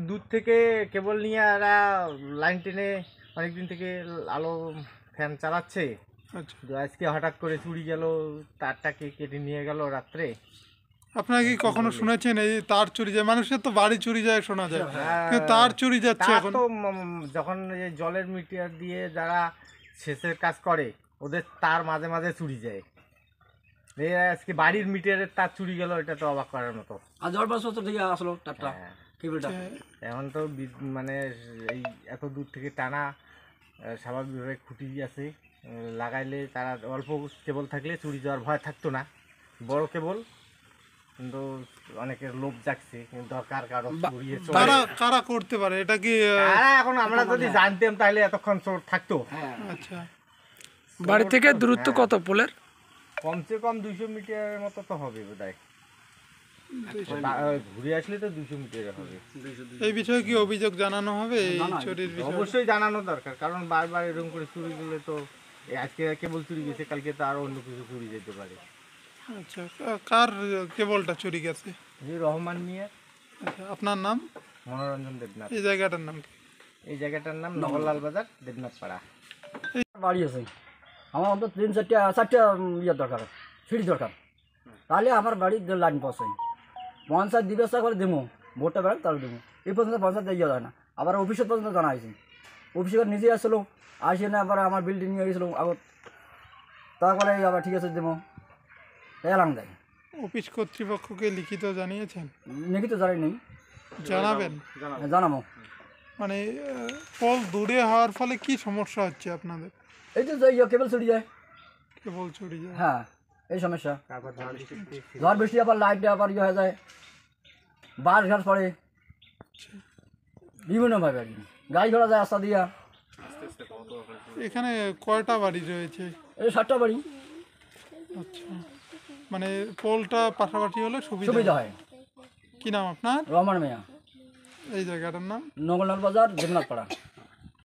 দূর থেকে কেবল নিয়ে এরা লাইন টেনে অনেকদিন থেকে আলো ফ্যান চালাচ্ছে। আচ্ছা, তো আজকে হঠাৎ করে চুরি গেল, তারটাকে কেটে নিয়ে গেল রাত্রে। আপনারা কি কখনো শুনেছেন এই তার চুরি যায়? মানুষের তো বাড়ি চুরি যায় শোনা যায়, কিন্তু তার চুরি যাচ্ছে তার এখন। তো যখন এই জলের মিটার দিয়ে যারা সেচের কাজ করে ওদের তার মাঝে মাঝে চুরি যায়। এই আজকে বাড়ির মিটারের তার চুরি গেল, এটা তো অবাক করার মতো। আর জল পাস তো ঠিক আসলো তারটা হ্যাঁ। কেবলটা এখন তো মানে এই এত দূর থেকে টানা, স্বাভাবিকভাবে খুঁটি আছে, লাগাইলে তারা অল্প কেবল থাকলে চুরি যাওয়ার ভয় থাকতো না। বড় কেবল কিন্তু অনেকের লোভ জাগছে, কিন্তু দরকার কারো চুরিয়ে চলে। কারা কারা করতে পারে এটা কি? এখন আমরা যদি জানতাম তাহলে এতক্ষণ চোর থাকতো। আচ্ছা, বাড়ি থেকে দূরত্ব কত পোলের? কমসে কম 200 মিটারের মতো তো হবে বোধহয়। ঘুরে আসলে তো 200 মিটার হবে। এই বিষয়ে কি অভিযোগ জানানো হবে এই চুরির বিষয়ে? অবশ্যই জানানো দরকার, কারণ বারবার এরকম করে চুরি গেলে তো আজকে কেবল চুরি গেছে, কালকে তো আরো অন্য কিছু চুরি যেতে পারে। আচ্ছা, কার কেবলটা চুরি গেছে? রহমান মিয়া। আচ্ছা, আপনার নাম? মনোরঞ্জন দেবনাথ। এই জায়গাটার নাম কি? এই জায়গাটার নাম নগরলাল বাজার, দেবনাথ পাড়া। বাড়ি আছে আমার অন্তত 3-4টা ইয়ে দরকার, সিঁড়ি দরকার, তাহলে আমার বাড়ির লাইন পৌঁছাই। পঞ্চায়েত ব্যবস্থা করে দেবো, ভোটটা বেড়াক তাহলে দেবো। এই পর্যন্ত পঞ্চায়েত ইয়ে যায় না, আবার অফিসের পর্যন্ত জানা হয়েছে। অফিসে নিজে আসলো, আসে না আবার আমার বিল্ডিং নিয়ে গেছিলো আগত, তারপরে আবার ঠিক আছে দেবো এলাম দেয়। অফিস কর্তৃপক্ষকে লিখিত জানিয়েছেন? নাকি তো জানাই নেই, জানাবেন? জানাবো। মানে পোল দূরে হওয়ার ফলে কি সমস্যা হচ্ছে আপনাদের? এই তো কেবল চুরি যায়। কেবল চুরি যায়? হ্যাঁ, এই সমস্যা। ঝড় বৃষ্টি আবার লাইটটা আবার ইয়ে হয়ে যায়, বাস ঘাস পড়ে বিভিন্নভাবে আর কি, গাড়ি ঘোড়া যায় রাস্তা দিয়া। এখানে কয়টা বাড়ি রয়েছে? এই 7টা বাড়ি। আচ্ছা, মানে পোলটা পাশাপাশি হলে সুবিধা সুবিধা হয়। কি নাম আপনার? রহমান মিয়া। এই জায়গাটার নাম? নগরলাল বাজার, দেবনাথ পাড়া।